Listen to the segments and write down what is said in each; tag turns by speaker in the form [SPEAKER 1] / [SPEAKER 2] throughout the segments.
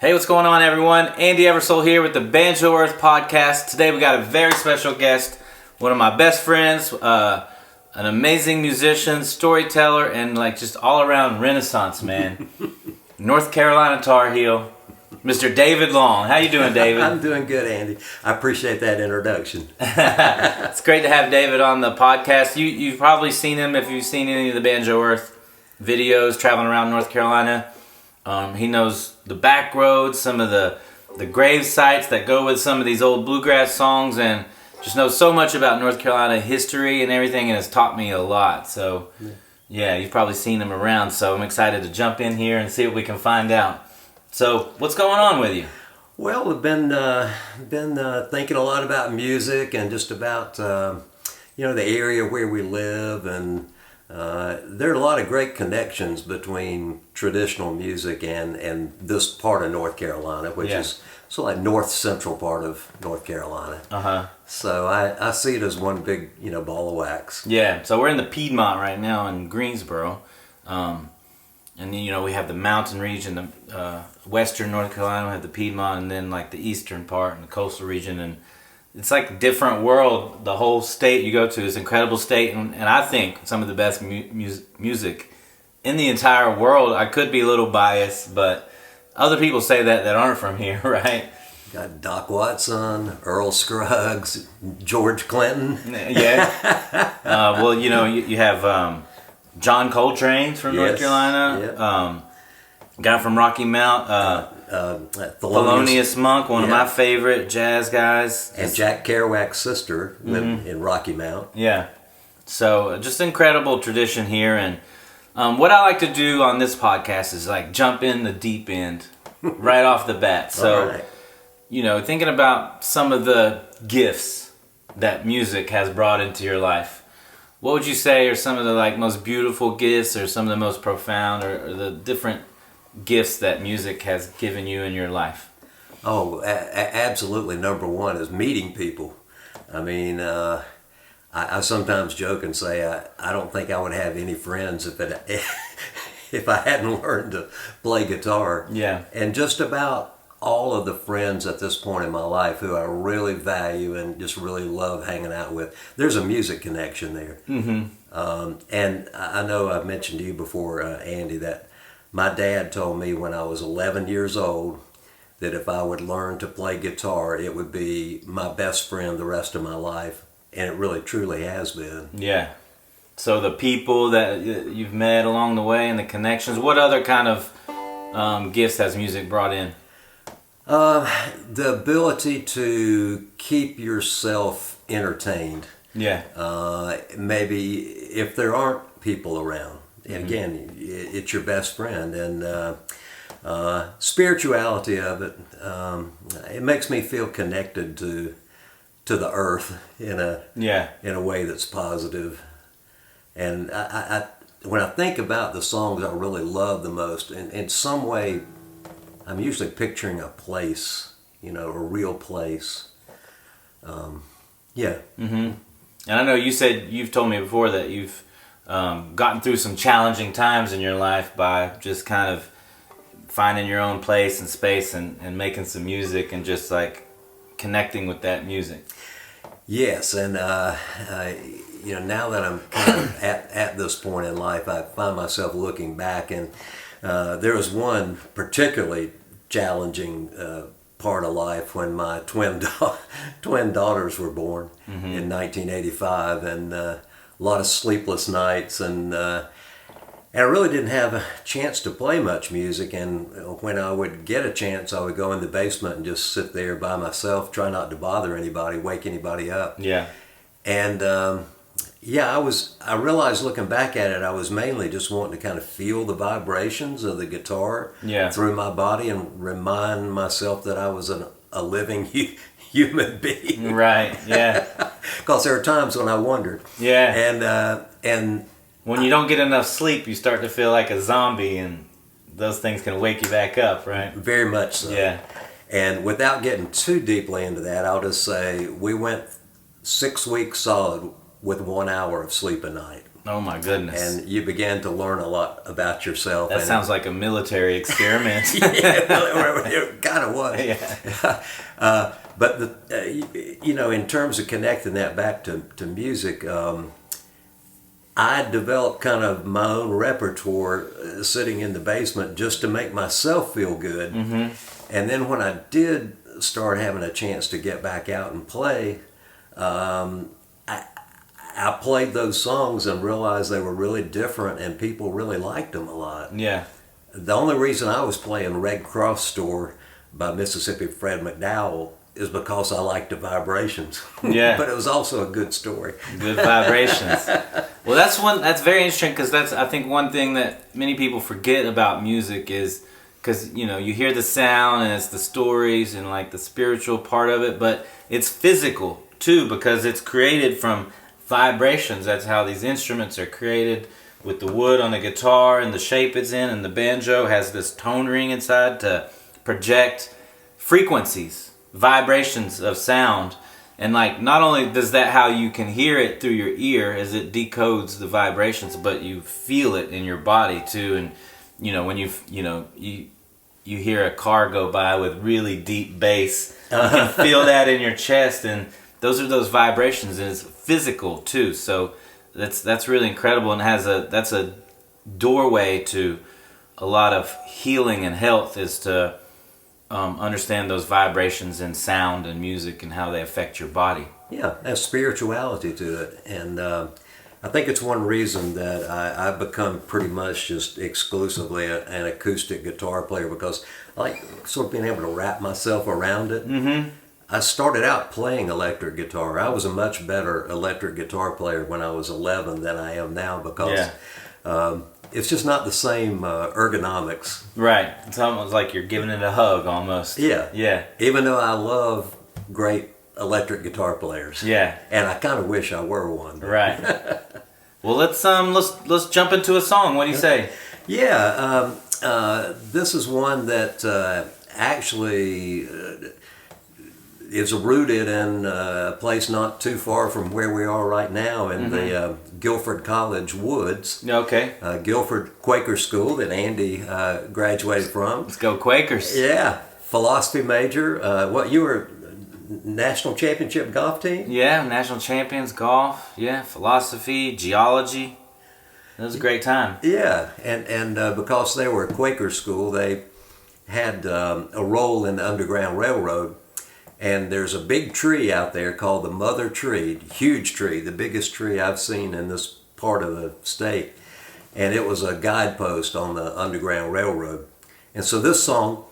[SPEAKER 1] Hey, what's going on, everyone? Andy Eversole here with the Banjo Earth podcast. Today we got a very special guest, one of my best friends, an amazing musician, storyteller, and just all-around renaissance man. North Carolina Tarheel, Mr. David Long. How you doing, David?
[SPEAKER 2] I'm doing good, Andy. I appreciate that introduction.
[SPEAKER 1] It's great to have David on the podcast. You've probably seen him if you've seen any of the Banjo Earth videos traveling around North Carolina. He knows the Backroads, some of the grave sites that go with some of these old Bluegrass songs, and just knows so much about North Carolina history and everything, and has taught me a lot. So, yeah, you've probably seen him around, so I'm excited to jump in here and see what we can find out. So, what's going on with you?
[SPEAKER 2] Well, we've been thinking a lot about music and just about the area where we live, and there are a lot of great connections between traditional music and this part of North Carolina, which is sort of like north central part of North Carolina. So I see it as one big ball of wax.
[SPEAKER 1] Yeah. So we're in the Piedmont right now in Greensboro, and we have the mountain region, the western North Carolina. We have the Piedmont, and then the eastern part and the coastal region, and it's like a different world. The whole state you go to is an incredible state, and I think some of the best music in the entire world. I could be a little biased, but other people say that aren't from here, right?
[SPEAKER 2] Got Doc Watson, Earl Scruggs, George Clinton.
[SPEAKER 1] Yeah. Well, you have John Coltrane from North Carolina.
[SPEAKER 2] Yep.
[SPEAKER 1] Guy from Rocky Mount. Thelonious Monk, one of my favorite jazz guys.
[SPEAKER 2] And Jack Kerouac's sister lived in Rocky Mount.
[SPEAKER 1] Yeah. So just incredible tradition here. And what I like to do on this podcast is jump in the deep end right off the bat. So, thinking about some of the gifts that music has brought into your life, what would you say are some of the most beautiful gifts, or some of the most profound, or the different gifts that music has given you in your life?
[SPEAKER 2] Oh, absolutely. Number one is meeting people. I mean, I sometimes joke and say I don't think I would have any friends if I hadn't learned to play guitar.
[SPEAKER 1] Yeah.
[SPEAKER 2] And just about all of the friends at this point in my life who I really value and just really love hanging out with, there's a music connection there. And I know I've mentioned to you before, Andy, that my dad told me when I was 11 years old that if I would learn to play guitar, it would be my best friend the rest of my life. And it really, truly has been. Yeah.
[SPEAKER 1] So the people that you've met along the way and the connections, what other kind of gifts has music brought in?
[SPEAKER 2] The ability to keep yourself entertained.
[SPEAKER 1] Yeah.
[SPEAKER 2] Maybe if there aren't people around. And again, it's your best friend, and spirituality of it. It makes me feel connected to the earth in a way that's positive. And I when I think about the songs I really love the most, in some way, I'm usually picturing a place, a real place.
[SPEAKER 1] And I know you've told me before that you've gotten through some challenging times in your life by just kind of finding your own place and space and making some music and just connecting with that music.
[SPEAKER 2] Yes, and now that I'm kind of at this point in life, I find myself looking back, and there was one particularly challenging part of life when my twin daughters were born in 1985, and a lot of sleepless nights, and I really didn't have a chance to play much music. And when I would get a chance, I would go in the basement and just sit there by myself, try not to bother anybody, wake anybody up.
[SPEAKER 1] Yeah.
[SPEAKER 2] And I realized looking back at it, I was mainly just wanting to kind of feel the vibrations of the guitar through my body and remind myself that I was a living human being.
[SPEAKER 1] Right. Yeah.
[SPEAKER 2] Because there are times when I wondered.
[SPEAKER 1] Yeah.
[SPEAKER 2] And
[SPEAKER 1] when you don't get enough sleep, you start to feel like a zombie, and those things can wake you back up, right?
[SPEAKER 2] Very much so.
[SPEAKER 1] Yeah.
[SPEAKER 2] And without getting too deeply into that, I'll just say we went 6 weeks solid with 1 hour of sleep a night.
[SPEAKER 1] Oh my goodness.
[SPEAKER 2] And you began to learn a lot about yourself.
[SPEAKER 1] That sounds like a military experiment.
[SPEAKER 2] Yeah, well, it kind of was.
[SPEAKER 1] Yeah.
[SPEAKER 2] But in terms of connecting that back to music, I developed kind of my own repertoire sitting in the basement just to make myself feel good.
[SPEAKER 1] Mm-hmm.
[SPEAKER 2] And then when I did start having a chance to get back out and play, I played those songs and realized they were really different and people really liked them a lot.
[SPEAKER 1] Yeah.
[SPEAKER 2] The only reason I was playing Red Cross Store by Mississippi Fred McDowell is because I liked the vibrations.
[SPEAKER 1] Yeah.
[SPEAKER 2] But it was also a good story.
[SPEAKER 1] Good vibrations. Well, that's very interesting, because that's, I think, one thing that many people forget about music is, because you hear the sound and it's the stories and like the spiritual part of it, but it's physical too, because it's created from vibrations. That's how these instruments are created, with the wood on the guitar and the shape it's in, and the banjo has this tone ring inside to project frequencies, vibrations of sound. And like, not only does that how you can hear it through your ear as it decodes the vibrations, but you feel it in your body too. And when you hear a car go by with really deep bass, you can feel that in your chest, and those are those vibrations, and it's physical too. So that's really incredible, and that's a doorway to a lot of healing and health, is to understand those vibrations in sound and music and how they affect your body.
[SPEAKER 2] Yeah, there's spirituality to it, and I think it's one reason that I've become pretty much just exclusively an acoustic guitar player, because I like sort of being able to wrap myself around it.
[SPEAKER 1] Mm-hmm.
[SPEAKER 2] I started out playing electric guitar. I was a much better electric guitar player when I was 11 than I am now, because it's just not the same ergonomics.
[SPEAKER 1] Right. It's almost like you're giving it a hug almost.
[SPEAKER 2] Yeah.
[SPEAKER 1] Yeah.
[SPEAKER 2] Even though I love great electric guitar players.
[SPEAKER 1] Yeah.
[SPEAKER 2] And I kind of wish I were one.
[SPEAKER 1] Right. Well, let's jump into a song. What do you say?
[SPEAKER 2] Yeah. This is one that actually is rooted in a place not too far from where we are right now, in the Guilford College woods.
[SPEAKER 1] Okay.
[SPEAKER 2] Guilford Quaker School that Andy graduated from.
[SPEAKER 1] Let's go Quakers.
[SPEAKER 2] Yeah. Philosophy major. You were national championship golf team?
[SPEAKER 1] Yeah, national champions, golf. Yeah, philosophy, geology. It was a great time.
[SPEAKER 2] Yeah, and because they were a Quaker school, they had a role in the Underground Railroad. And there's a big tree out there called the Mother Tree, huge tree, the biggest tree I've seen in this part of the state. And it was a guidepost on the Underground Railroad. And so this song,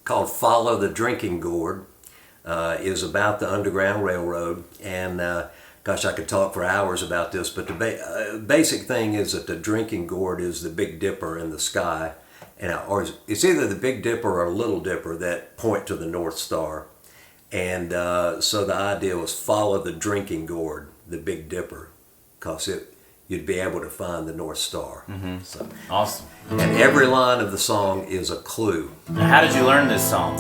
[SPEAKER 2] called Follow the Drinking Gourd, is about the Underground Railroad. And gosh, I could talk for hours about this, but the basic thing is that the drinking gourd is the Big Dipper in the sky. Or it's either the Big Dipper or Little Dipper that point to the North Star. And so the idea was follow the drinking gourd, the Big Dipper, because you'd be able to find the North Star.
[SPEAKER 1] Mm-hmm.
[SPEAKER 2] So,
[SPEAKER 1] awesome.
[SPEAKER 2] and every line of the song is a clue.
[SPEAKER 1] Now, how did you learn this song?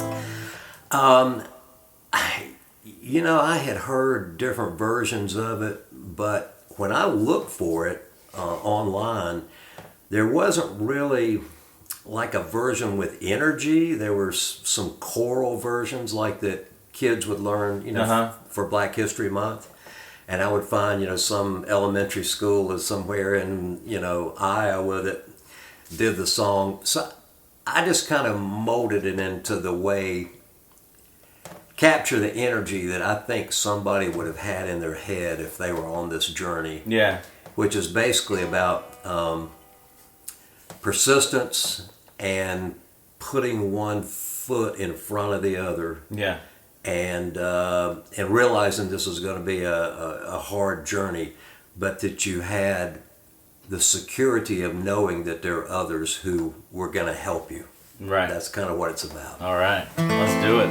[SPEAKER 2] I had heard different versions of it, but when I looked for it online, there wasn't really like a version with energy. There were some choral versions like that kids would learn, for Black History Month. And I would find, some elementary school is somewhere in, Iowa that did the song. So I just kind of molded it into the way, capture the energy that I think somebody would have had in their head if they were on this journey.
[SPEAKER 1] Yeah.
[SPEAKER 2] Which is basically about persistence and putting one foot in front of the other.
[SPEAKER 1] Yeah.
[SPEAKER 2] And realizing this was going to be a hard journey, but that you had the security of knowing that there are others who were going to help you.
[SPEAKER 1] Right.
[SPEAKER 2] That's kind of what it's about.
[SPEAKER 1] All right. Let's do it.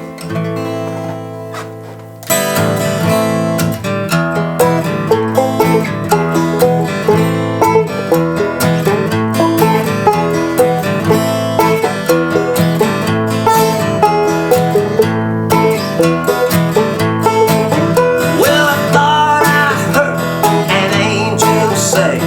[SPEAKER 2] Well, I thought I heard an angel say,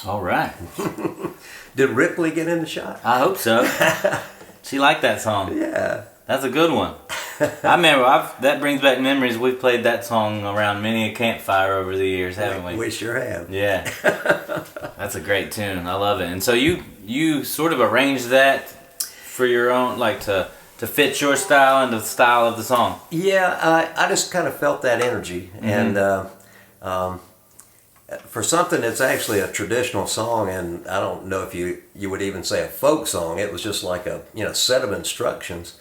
[SPEAKER 1] All right.
[SPEAKER 2] Did Ripley get in the shot?
[SPEAKER 1] I hope so. She liked that song.
[SPEAKER 2] Yeah.
[SPEAKER 1] That's a good one. I remember, that brings back memories. We've played that song around many a campfire over the years, haven't we?
[SPEAKER 2] We sure have.
[SPEAKER 1] Yeah. That's a great tune. I love it. And so you sort of arranged that for your own, like to fit your style and the style of the song.
[SPEAKER 2] Yeah, I just kind of felt that energy. And for something that's actually a traditional song, and I don't know if you would even say a folk song, it was just like a set of instructions.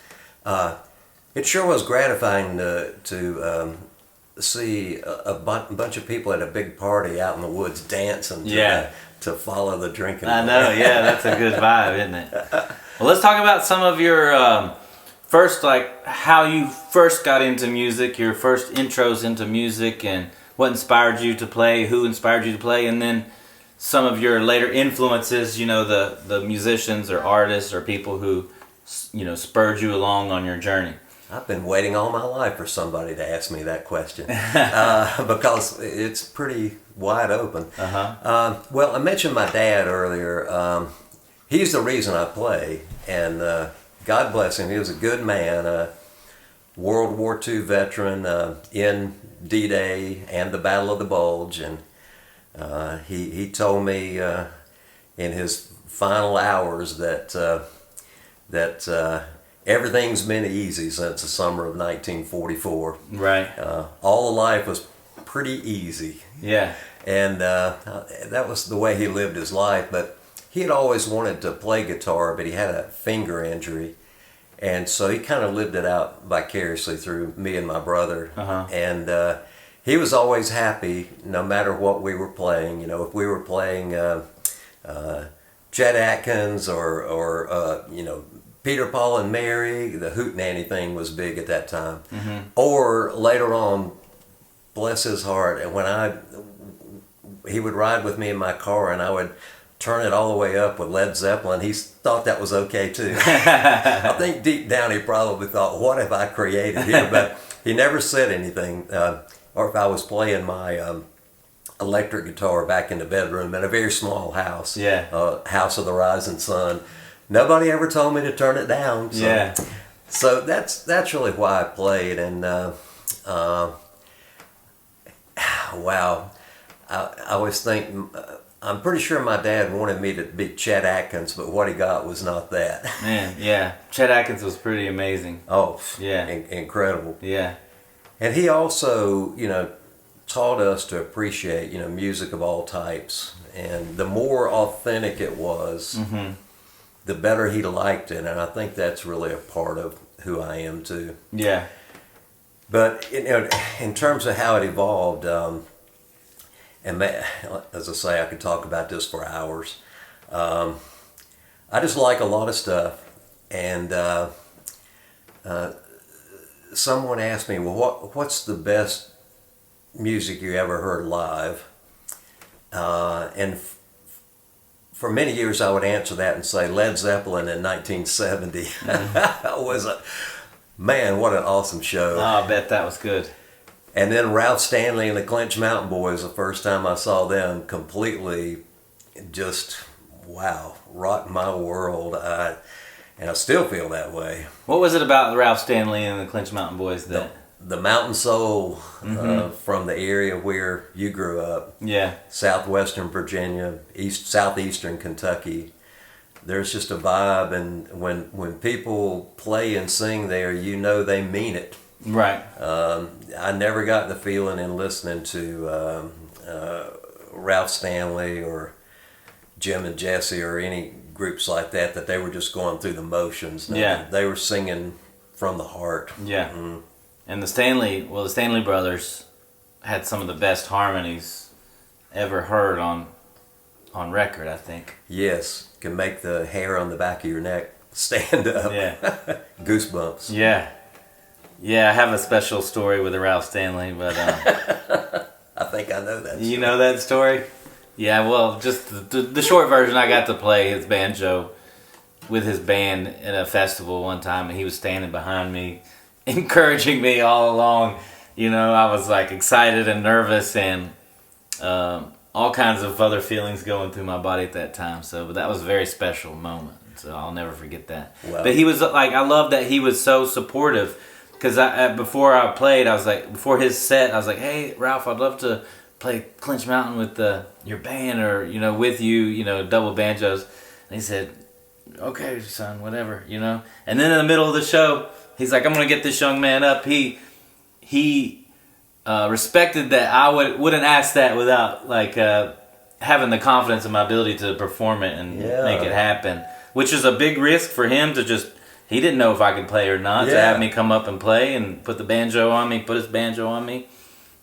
[SPEAKER 2] It sure was gratifying to see a bunch of people at a big party out in the woods dancing to follow the drinking.
[SPEAKER 1] I know, yeah, that's a good vibe, isn't it? Well, let's talk about some of your first, like how you first got into music, your first intros into music, and what inspired you to play, who inspired you to play, and then some of your later influences, the musicians or artists or people who, spurred you along on your journey.
[SPEAKER 2] I've been waiting all my life for somebody to ask me that question because it's pretty wide open. Well, I mentioned my dad earlier. He's the reason I play, and God bless him. He was a good man, World War II veteran in D-Day and the Battle of the Bulge, and he told me in his final hours that everything's been easy since the summer of 1944.
[SPEAKER 1] Right.
[SPEAKER 2] All of life was pretty easy.
[SPEAKER 1] Yeah.
[SPEAKER 2] And that was the way he lived his life. But he had always wanted to play guitar, but he had a finger injury. And so he kind of lived it out vicariously through me and my brother. And he was always happy no matter what we were playing. If we were playing Chet Atkins or Peter, Paul, and Mary, the hootenanny thing was big at that time. Or later on, bless his heart, and when he would ride with me in my car and I would turn it all the way up with Led Zeppelin, he thought that was okay too. I think deep down he probably thought, what have I created here? But he never said anything. Or if I was playing my electric guitar back in the bedroom in a very small house, House of the Rising Sun, nobody ever told me to turn it down. So, so that's really why I played. And wow, I always think, I'm pretty sure my dad wanted me to be Chet Atkins, but what he got was not that.
[SPEAKER 1] Man, yeah. Chet Atkins was pretty amazing.
[SPEAKER 2] Oh,
[SPEAKER 1] yeah.
[SPEAKER 2] Incredible.
[SPEAKER 1] Yeah.
[SPEAKER 2] And he also, taught us to appreciate, music of all types. And the more authentic it was, the better he liked it. And I think that's really a part of who I am too.
[SPEAKER 1] Yeah.
[SPEAKER 2] But, in terms of how it evolved, and as I say, I could talk about this for hours. I just like a lot of stuff. And someone asked me, well, what's the best music you ever heard live? And for many years I would answer that and say Led Zeppelin in 1970. Man, what an awesome show.
[SPEAKER 1] Oh, I bet that was good.
[SPEAKER 2] And then Ralph Stanley and the Clinch Mountain Boys, the first time I saw them, completely just, wow, rocked my world. And I still feel that way.
[SPEAKER 1] What was it about Ralph Stanley and the Clinch Mountain Boys that...
[SPEAKER 2] The mountain soul from the area where you grew up.
[SPEAKER 1] Yeah.
[SPEAKER 2] Southwestern Virginia, southeastern Kentucky. There's just a vibe, and when people play and sing there, they mean it.
[SPEAKER 1] Right.
[SPEAKER 2] I never got the feeling in listening to Ralph Stanley or Jim and Jesse or any groups like that they were just going through the motions. No, they were singing from the heart.
[SPEAKER 1] Yeah. And the Stanley brothers had some of the best harmonies ever heard on record, I think.
[SPEAKER 2] Yes, can make the hair on the back of your neck stand up.
[SPEAKER 1] Yeah.
[SPEAKER 2] Goosebumps.
[SPEAKER 1] Yeah. Yeah, I have a special story with Ralph Stanley, but...
[SPEAKER 2] I think I know that story.
[SPEAKER 1] You know that story? Yeah, well, just the short version, I got to play his banjo with his band at a festival one time, and he was standing behind me, encouraging me all along. I was like excited and nervous, and all kinds of other feelings going through my body at that time. So, but that was a very special moment. So I'll never forget that.
[SPEAKER 2] Wow.
[SPEAKER 1] But he was like, I love that he was so supportive. Because before I played, I was like, before his set, I was like, hey, Ralph, I'd love to play Clinch Mountain with your band, or, you know, with you, you know, double banjos. And he said, okay, son, whatever, you know. And then in the middle of the show, he's like, I'm going to get this young man up. He respected that I wouldn't ask that without, like, having the confidence in my ability to perform it and make it happen. Which is a big risk for him to just... He didn't know if I could play or not, to have me come up and play and put the banjo on me, put his banjo on me.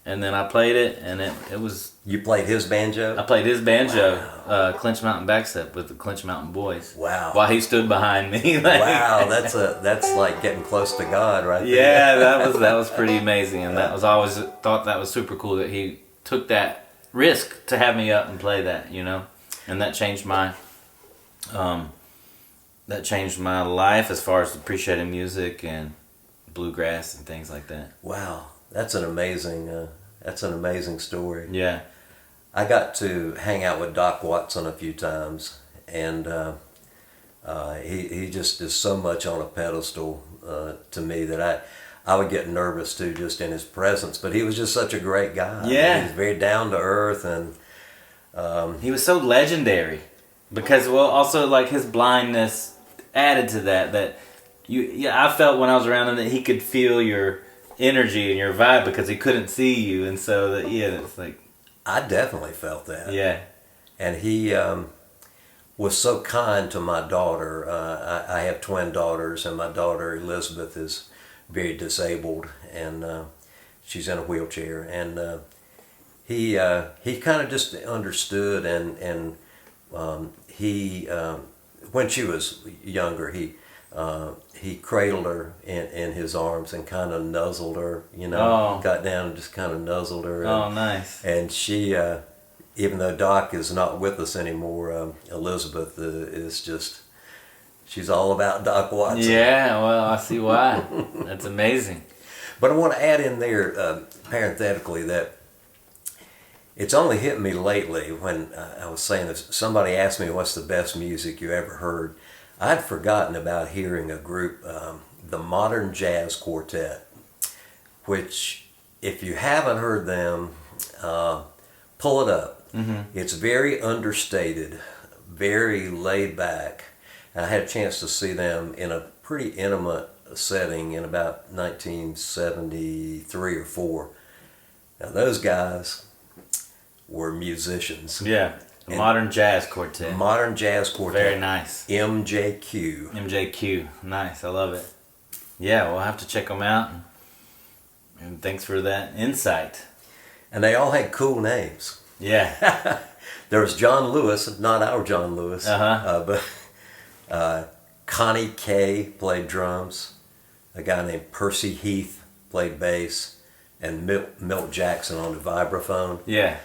[SPEAKER 1] And then I played it, and it was...
[SPEAKER 2] You played his banjo?
[SPEAKER 1] I played his banjo, Clinch Mountain backstep with the Clinch Mountain Boys.
[SPEAKER 2] Wow.
[SPEAKER 1] While he stood behind me. Like,
[SPEAKER 2] wow, that's like getting close to God right there.
[SPEAKER 1] Yeah, that was pretty amazing. And that was always thought that was super cool that he took that risk to have me up and play that, you know? And that changed my... that changed my life as far as appreciating music and bluegrass and things like that. Wow,
[SPEAKER 2] that's an amazing story.
[SPEAKER 1] Yeah,
[SPEAKER 2] I got to hang out with Doc Watson a few times, and he just is so much on a pedestal to me that I would get nervous too just in his presence. But he was just such a great guy.
[SPEAKER 1] Yeah,
[SPEAKER 2] he was very down to earth, and
[SPEAKER 1] he was so legendary because, well, also like his blindness added to that I felt when I was around him that he could feel your energy and your vibe because he couldn't see you, and so that it's like
[SPEAKER 2] I definitely felt that.
[SPEAKER 1] Yeah,
[SPEAKER 2] and he was so kind to my daughter. I have twin daughters, and my daughter Elizabeth is very disabled, and she's in a wheelchair, and he kind of just understood, and he when she was younger, he cradled her in his arms and kind of nuzzled her, you know. Got down and just kind of nuzzled her. And,
[SPEAKER 1] nice.
[SPEAKER 2] And she, even though Doc is not with us anymore, Elizabeth is just, she's all about Doc Watson.
[SPEAKER 1] Yeah, well, I see why. That's amazing.
[SPEAKER 2] But I want to add in there, parenthetically, that it's only hit me lately when I was saying this. Somebody asked me, what's the best music you ever heard? I'd forgotten about hearing a group, the Modern Jazz Quartet, which, if you haven't heard them, pull it up. Mm-hmm. It's very understated, very laid back. I had a chance to see them in a pretty intimate setting in about 1973 or 4. Now those guys were musicians.
[SPEAKER 1] Yeah. Modern Jazz Quartet.
[SPEAKER 2] Modern Jazz Quartet.
[SPEAKER 1] Very nice.
[SPEAKER 2] MJQ.
[SPEAKER 1] MJQ. Nice. I love it. Yeah, we'll have to check them out. And thanks for that insight.
[SPEAKER 2] And they all had cool names.
[SPEAKER 1] Yeah.
[SPEAKER 2] There was John Lewis, not our John Lewis, but Connie Kay played drums. A guy named Percy Heath played bass. And Milt Jackson on the vibraphone.
[SPEAKER 1] Yeah.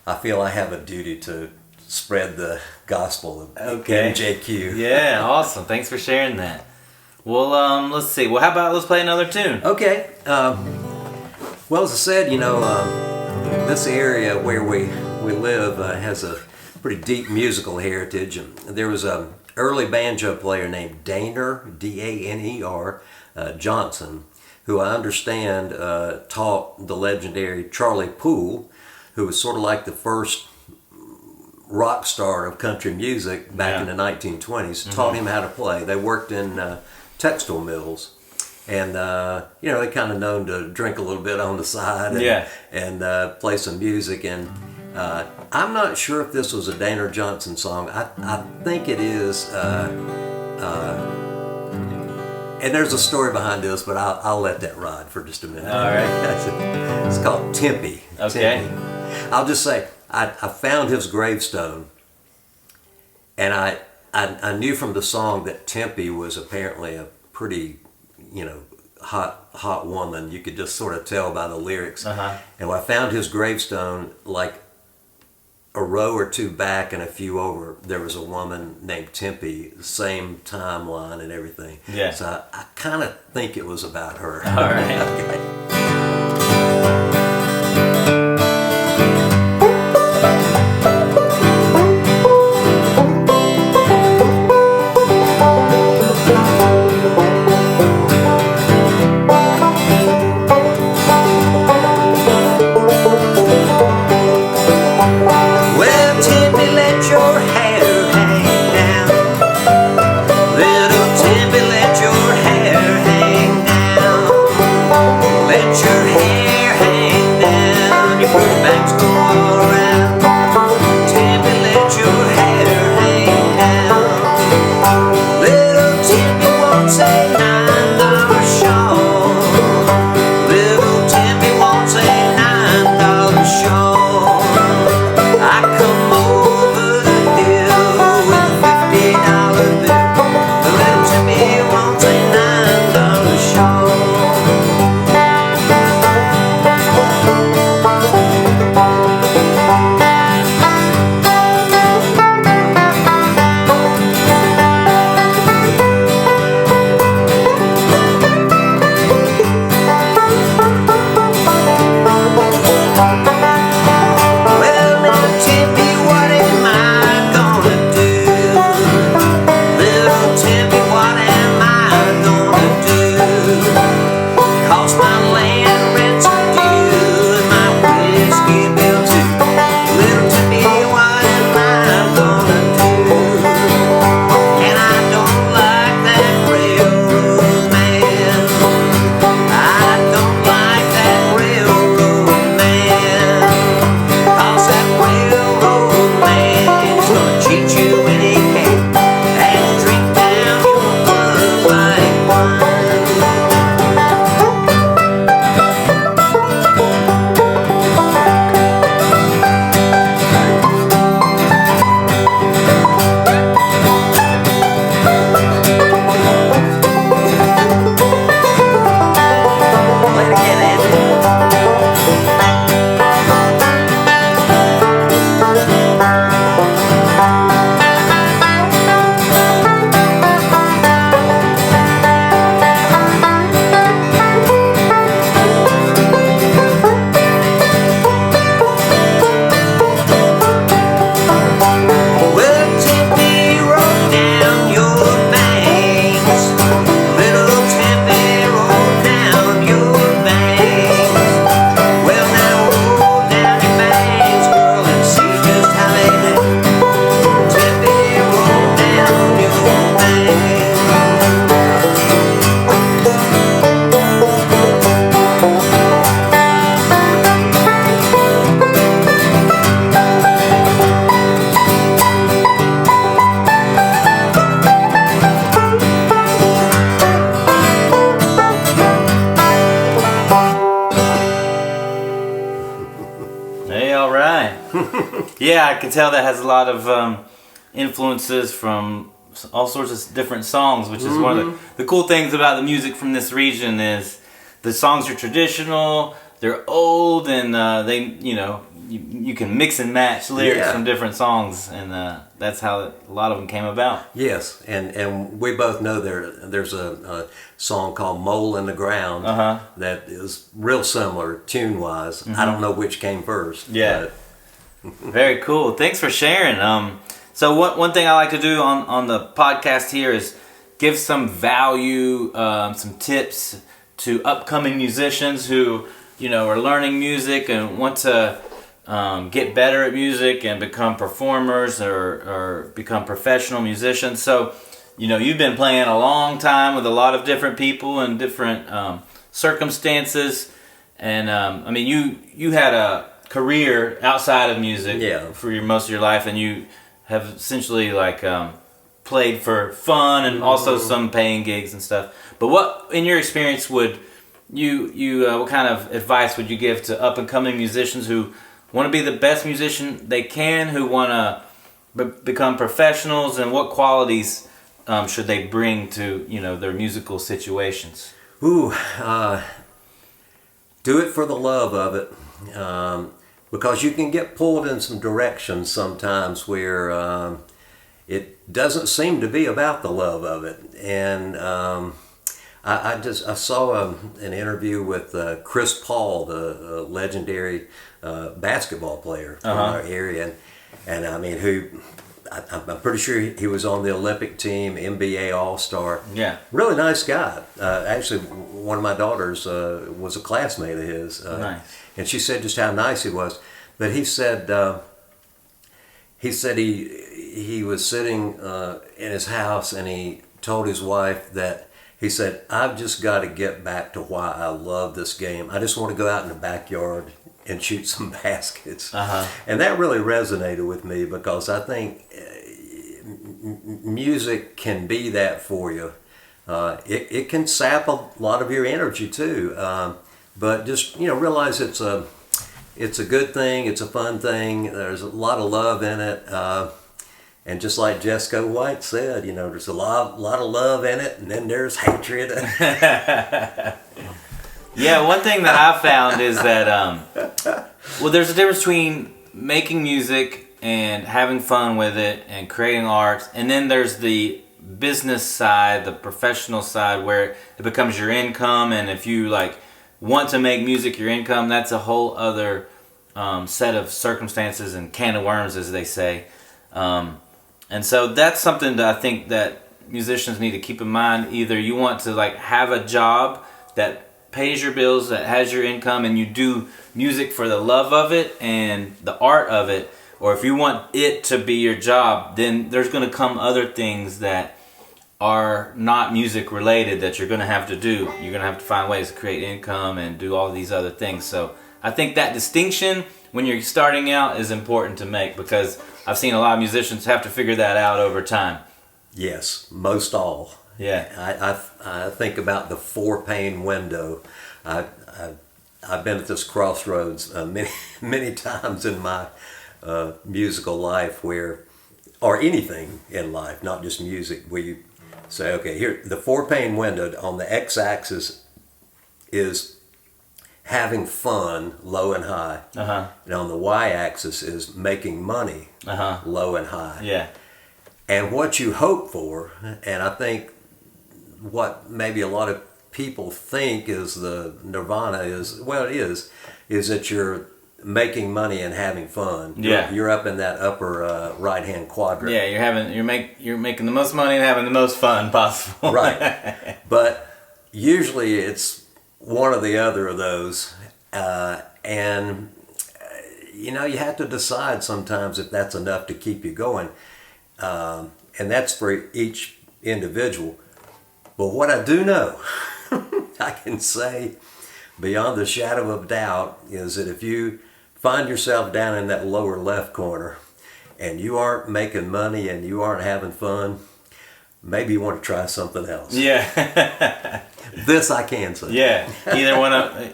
[SPEAKER 2] I feel I have a duty to spread the gospel of MJQ.
[SPEAKER 1] Yeah, awesome. Thanks for sharing that. Well, let's see. Well, how about let's play another tune?
[SPEAKER 2] Okay. Well, as I said, you know, this area where we live has a pretty deep musical heritage. And there was an early banjo player named Daner, D-A-N-E-R, Johnson, who I understand taught the legendary Charlie Poole, who was sort of like the first rock star of country music back in the 1920s, taught him how to play. They worked in textile mills, and you know, they kind of known to drink a little bit on the side and play some music. And I'm not sure if this was a Daner Johnson song. I think it is. And there's a story behind this, but I'll let that ride for just a minute.
[SPEAKER 1] All right.
[SPEAKER 2] It's called Tempe.
[SPEAKER 1] Okay.
[SPEAKER 2] Tempe. I'll just say, I found his gravestone, and I knew from the song that Tempe was apparently a pretty, you know, hot woman. You could just sort of tell by the lyrics. And when I found his gravestone, like a row or two back and a few over, there was a woman named Tempe, same timeline and everything.
[SPEAKER 1] Yeah.
[SPEAKER 2] So I kind of think it was about her.
[SPEAKER 1] All right.
[SPEAKER 2] Okay.
[SPEAKER 1] all right. Yeah, I can tell that has a lot of influences from all sorts of different songs, which is one of the cool things about the music from this region is the songs are traditional, they're old, and you can mix and match lyrics from different songs, and that's how a lot of them came about.
[SPEAKER 2] Yes, and we both know there's a song called "Mole in the Ground" that is real similar tune-wise. I don't know which came first.
[SPEAKER 1] Yeah, very cool. Thanks for sharing. So one thing I like to do on the podcast here is give some value, some tips to upcoming musicians who are learning music and want to get better at music and become performers or become professional musicians. So, you've been playing a long time with a lot of different people and different circumstances. And, you had a career outside of music for most of your life, and you have essentially played for fun and also some paying gigs and stuff. But what, in your experience, would what kind of advice would you give to up-and-coming musicians who want to be the best musician they can, who want to become professionals, and what qualities should they bring to their musical situations?
[SPEAKER 2] Do it for the love of it, because you can get pulled in some directions sometimes where it doesn't seem to be about the love of it. And I saw an interview with Chris Paul, the legendary basketball player from our area, and I'm pretty sure he was on the Olympic team, NBA All-Star.
[SPEAKER 1] Yeah,
[SPEAKER 2] really nice guy. Actually, one of my daughters was a classmate of his.
[SPEAKER 1] Nice.
[SPEAKER 2] And she said just how nice he was. But he said he was sitting in his house, and he told his wife that he said, "I've just got to get back to why I love this game. I just want to go out in the backyard and shoot some baskets." And that really resonated with me, because I think music can be that for you. It can sap a lot of your energy too, but just realize it's a good thing. It's a fun thing. There's a lot of love in it. And just like Jessica White said, there's a lot of love in it, and then there's hatred.
[SPEAKER 1] Yeah, one thing that I've found is that, there's a difference between making music and having fun with it and creating art, and then there's the business side, the professional side, where it becomes your income, and if you want to make music your income, that's a whole other set of circumstances and can of worms, as they say. And so that's something that I think that musicians need to keep in mind. Either you want to have a job that pays your bills, that has your income, and you do music for the love of it and the art of it, or if you want it to be your job, then there's going to come other things that are not music related that you're going to have to do. You're going to have to find ways to create income and do all these other things. So I think that distinction when you're starting out is important to make, because I've seen a lot of musicians have to figure that out over time.
[SPEAKER 2] Yes, most all.
[SPEAKER 1] Yeah.
[SPEAKER 2] I think about the 4-pane window. I've been at this crossroads many times in my musical life, or anything in life, not just music, where you say, okay, here, the 4-pane window on the x-axis is having fun, low and high. And on the y-axis is making money, low and high.
[SPEAKER 1] Yeah.
[SPEAKER 2] And what you hope for, and I think what maybe a lot of people think is the nirvana is that you're making money and having fun.
[SPEAKER 1] Yeah.
[SPEAKER 2] You're up in that upper right-hand quadrant.
[SPEAKER 1] Yeah, you're making the most money and having the most fun possible.
[SPEAKER 2] Right. But usually it's one or the other of those, and you have to decide sometimes if that's enough to keep you going, and that's for each individual. But what I do know, I can say beyond the shadow of doubt, is that if you find yourself down in that lower left corner and you aren't making money and you aren't having fun, maybe you want to try something else.
[SPEAKER 1] Yeah.
[SPEAKER 2] This I can say.
[SPEAKER 1] Yeah. You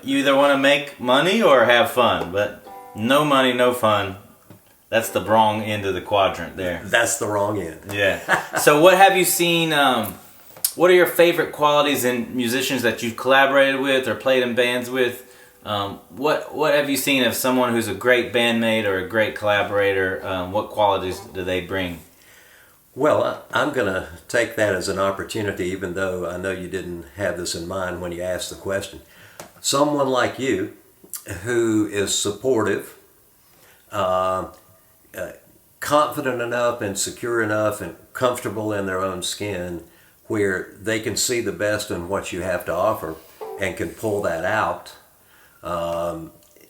[SPEAKER 1] either want to make money or have fun, but No money, no fun. That's the wrong end of the quadrant there.
[SPEAKER 2] That's the wrong end.
[SPEAKER 1] Yeah. So what have you seen, what are your favorite qualities in musicians that you've collaborated with or played in bands with? What have you seen of someone who's a great bandmate or a great collaborator? What qualities do they bring?
[SPEAKER 2] Well, I'm going to take that as an opportunity, even though I know you didn't have this in mind when you asked the question. Someone like you who is supportive, confident enough and secure enough and comfortable in their own skin where they can see the best in what you have to offer and can pull that out.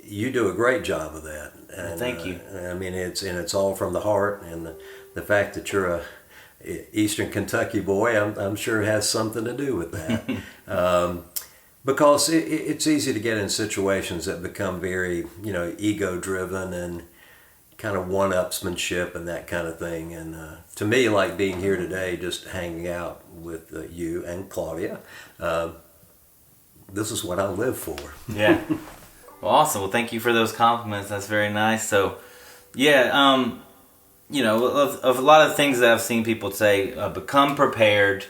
[SPEAKER 2] You do a great job of that. And,
[SPEAKER 1] thank you.
[SPEAKER 2] I mean, it's all from the heart, and the fact that you're a Eastern Kentucky boy, I'm sure has something to do with that. Because it's easy to get in situations that become very, ego-driven and kind of one-upsmanship and that kind of thing. And to me, like being here today, just hanging out with you and Claudia, this is what I live for.
[SPEAKER 1] Yeah. Well, awesome. Well, thank you for those compliments. That's very nice. So, yeah, of a lot of things that I've seen people say, become prepared,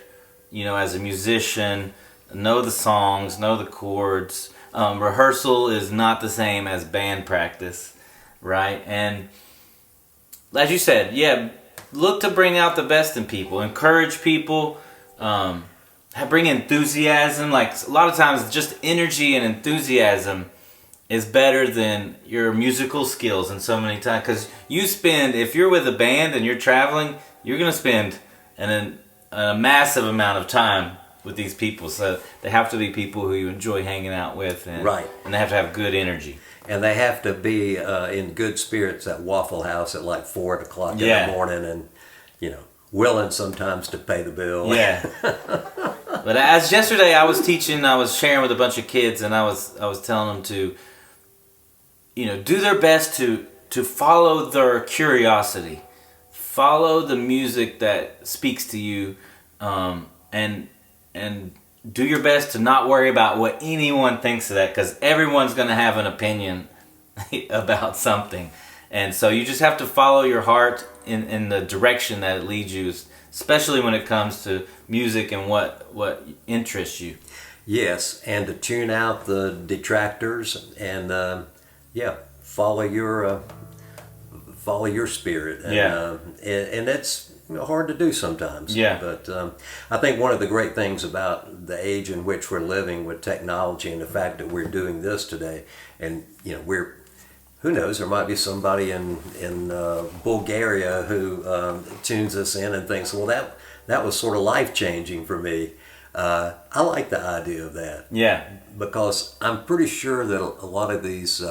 [SPEAKER 1] as a musician, know the songs, know the chords. Rehearsal is not the same as band practice, right? And as you said, yeah, look to bring out the best in people, encourage people, bring enthusiasm. Like a lot of times, just energy and enthusiasm is better than your musical skills in so many times. Because if you're with a band and you're traveling, you're going to spend a massive amount of time with these people. So they have to be people who you enjoy hanging out with. And,
[SPEAKER 2] right.
[SPEAKER 1] And they have to have good energy.
[SPEAKER 2] And they have to be in good spirits at Waffle House at like 4 o'clock in the morning and, willing sometimes to pay the bill.
[SPEAKER 1] Yeah. But as yesterday I was sharing with a bunch of kids, and I was telling them to, do their best to follow their curiosity, follow the music that speaks to you, and do your best to not worry about what anyone thinks of that, because everyone's going to have an opinion about something. And so you just have to follow your heart in the direction that it leads you, especially when it comes to music and what interests you.
[SPEAKER 2] Yes, and to tune out the detractors and follow your spirit. And, and it's hard to do sometimes.
[SPEAKER 1] Yeah.
[SPEAKER 2] But I think one of the great things about the age in which we're living with technology and the fact that we're doing this today, and who knows, there might be somebody in Bulgaria who tunes us in and thinks, well, that was sort of life-changing for me. I like the idea of that.
[SPEAKER 1] Yeah.
[SPEAKER 2] Because I'm pretty sure that a lot of these,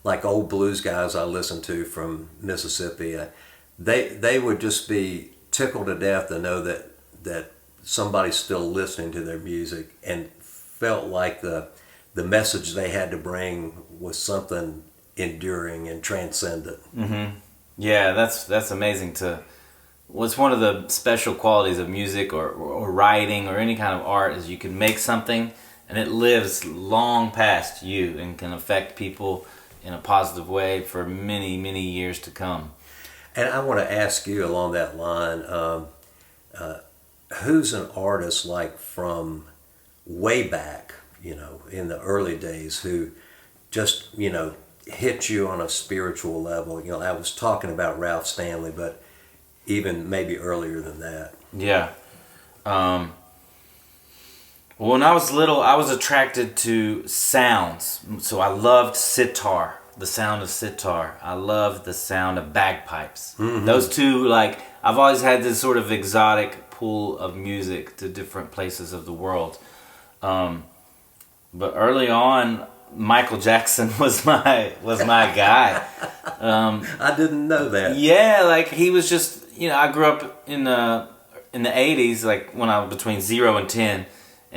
[SPEAKER 2] like old blues guys I listen to from Mississippi, they would just be tickled to death to know that somebody's still listening to their music and felt like the message they had to bring was something enduring and transcendent.
[SPEAKER 1] Mm-hmm. Yeah, that's amazing. What's one of the special qualities of music or writing or any kind of art is you can make something and it lives long past you and can affect people in a positive way for many, many years to come.
[SPEAKER 2] And I want to ask you along that line, who's an artist like from way back, in the early days, who just, hit you on a spiritual level? I was talking about Ralph Stanley, but even maybe earlier than that.
[SPEAKER 1] Yeah. Well, when I was little, I was attracted to sounds. So I loved sitar, the sound of sitar. I loved the sound of bagpipes. Mm-hmm. Those two, I've always had this sort of exotic pull of music to different places of the world. But early on, Michael Jackson was my guy.
[SPEAKER 2] I didn't know that.
[SPEAKER 1] Yeah, he was just, I grew up in the 80s, when I was between 0 and 10,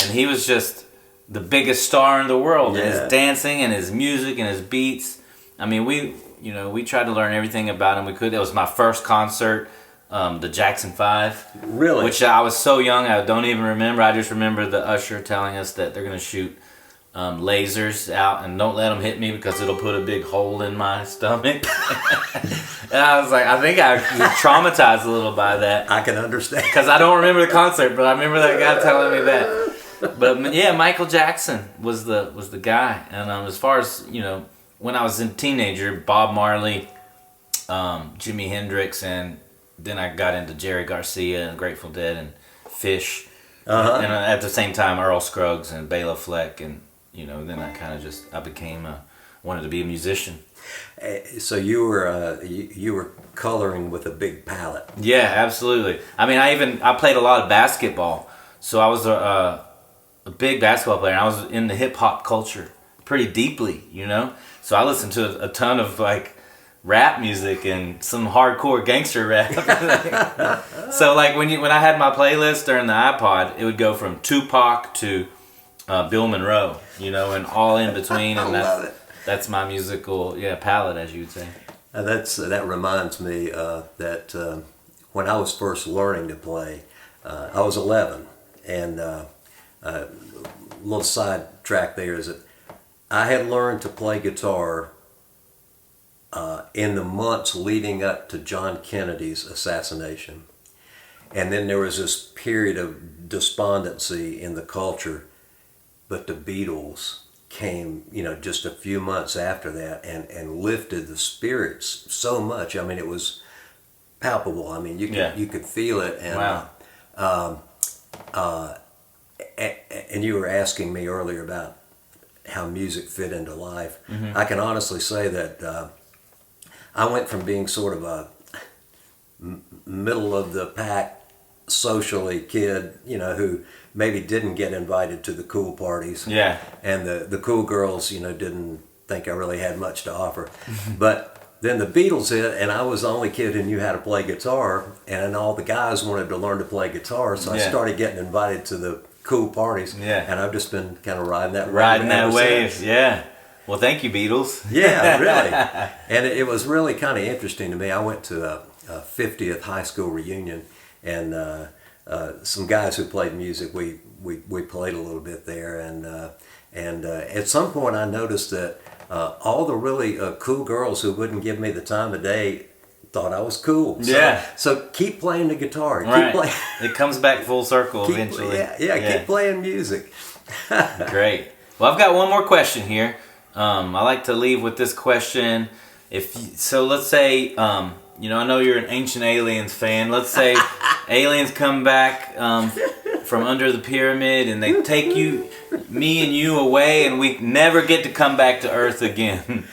[SPEAKER 1] and he was just the biggest star in the world. Yeah. And his dancing and his music and his beats. I mean, we tried to learn everything about him we could. It was my first concert, the Jackson 5.
[SPEAKER 2] Really?
[SPEAKER 1] Which I was so young, I don't even remember. I just remember the usher telling us that they're going to shoot lasers out, and don't let them hit me because it'll put a big hole in my stomach. And I was like, I think I was traumatized a little by that.
[SPEAKER 2] I can understand.
[SPEAKER 1] Because I don't remember the concert, but I remember that guy telling me that. But yeah, Michael Jackson was the guy. And as far as, when I was a teenager, Bob Marley, Jimi Hendrix, and then I got into Jerry Garcia and Grateful Dead and Fish. And at the same time, Earl Scruggs and Bela Fleck. And, then I kind of I became, wanted to be a musician.
[SPEAKER 2] So you were coloring with a big palette.
[SPEAKER 1] Yeah, absolutely. I mean, I played a lot of basketball, so I was a big basketball player. And I was in the hip hop culture pretty deeply, So I listened to a ton of like rap music and some hardcore gangster rap. So like when I had my playlist during the iPod, it would go from Tupac to Bill Monroe, and all in between, and that's my musical palette, as you would say.
[SPEAKER 2] That reminds me that when I was first learning to play, I was 11, and a little side track there is that I had learned to play guitar in the months leading up to John Kennedy's assassination, and then there was this period of despondency in the culture, but the Beatles came, just a few months after that and lifted the spirits so much. I mean, it was palpable. I mean, you could feel it. And,
[SPEAKER 1] wow.
[SPEAKER 2] And you were asking me earlier about how music fit into life.
[SPEAKER 1] Mm-hmm.
[SPEAKER 2] I can honestly say that I went from being sort of a middle of the pack socially kid, who maybe didn't get invited to the cool parties.
[SPEAKER 1] Yeah.
[SPEAKER 2] And the cool girls, didn't think I really had much to offer. But then the Beatles hit, and I was the only kid who knew how to play guitar, and all the guys wanted to learn to play guitar, so I started getting invited to the cool parties. Yeah. And I've just been kind of riding that
[SPEAKER 1] wave. Yeah. Well, thank you, Beatles.
[SPEAKER 2] Yeah, really. And it was really kind of interesting to me. I went to a 50th high school reunion, and some guys who played music, we played a little bit there, and at some point I noticed that all the really cool girls who wouldn't give me the time of day thought I was cool. So keep playing the guitar.
[SPEAKER 1] Right.
[SPEAKER 2] Keep playing.
[SPEAKER 1] It comes back full circle eventually.
[SPEAKER 2] Keep playing music.
[SPEAKER 1] Great. Well, I've got one more question here. I like to leave with this question. Let's say, I know you're an Ancient Aliens fan. Let's say aliens come back from under the pyramid and they take me and you away, and we never get to come back to Earth again.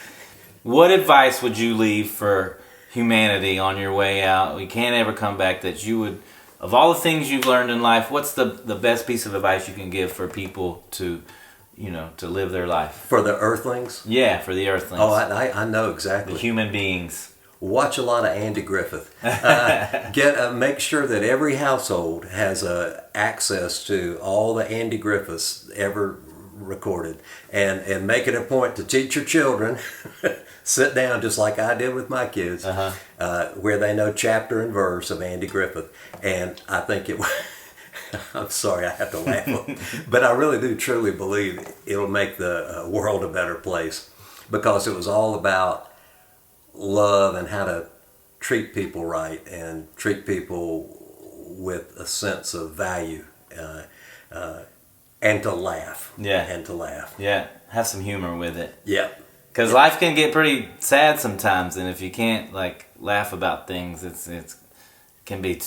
[SPEAKER 1] What advice would you leave for humanity on your way out? We can't ever come back. That you would, of all the things you've learned in life, what's the best piece of advice you can give for people to live their life? For
[SPEAKER 2] the Earthlings?
[SPEAKER 1] Yeah, for the Earthlings.
[SPEAKER 2] Oh, I know exactly.
[SPEAKER 1] The human beings.
[SPEAKER 2] Watch a lot of Andy Griffith. Make sure that every household has access to all the Andy Griffiths ever recorded, and make it a point to teach your children. Sit down just like I did with my kids, where they know chapter and verse of Andy Griffith, and I think it. I'm sorry, I have to laugh, but I really do truly believe it'll make the world a better place, because it was all about love and how to treat people right and treat people with a sense of value, and to laugh.
[SPEAKER 1] Yeah, have some humor with it.
[SPEAKER 2] Yeah,
[SPEAKER 1] because life can get pretty sad sometimes, and if you can't laugh about things, it can be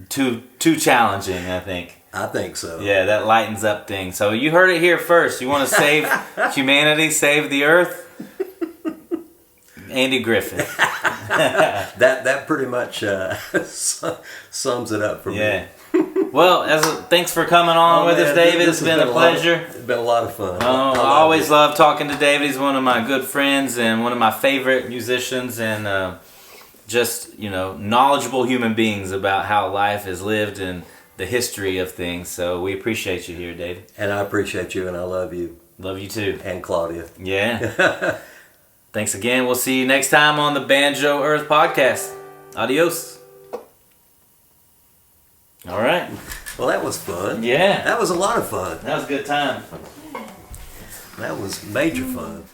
[SPEAKER 1] too challenging, I think.
[SPEAKER 2] I think so.
[SPEAKER 1] Yeah, that lightens up things. So you heard it here first. You want to save humanity, save the Earth? Andy Griffith.
[SPEAKER 2] that pretty much sums it up for me.
[SPEAKER 1] Well, thanks for coming on with us, David. It's been a pleasure.
[SPEAKER 2] It's been a lot of fun.
[SPEAKER 1] I always love talking to David. He's one of my good friends and one of my favorite musicians, and just knowledgeable human beings about how life is lived and the history of things. So we appreciate you here, David.
[SPEAKER 2] And I appreciate you, and I love you.
[SPEAKER 1] Love you too.
[SPEAKER 2] And Claudia.
[SPEAKER 1] Yeah. Thanks again. We'll see you next time on the Banjo Earth podcast. Adios. All right.
[SPEAKER 2] Well, that was fun.
[SPEAKER 1] Yeah.
[SPEAKER 2] That was a lot of fun.
[SPEAKER 1] That was a good time.
[SPEAKER 2] That was major fun.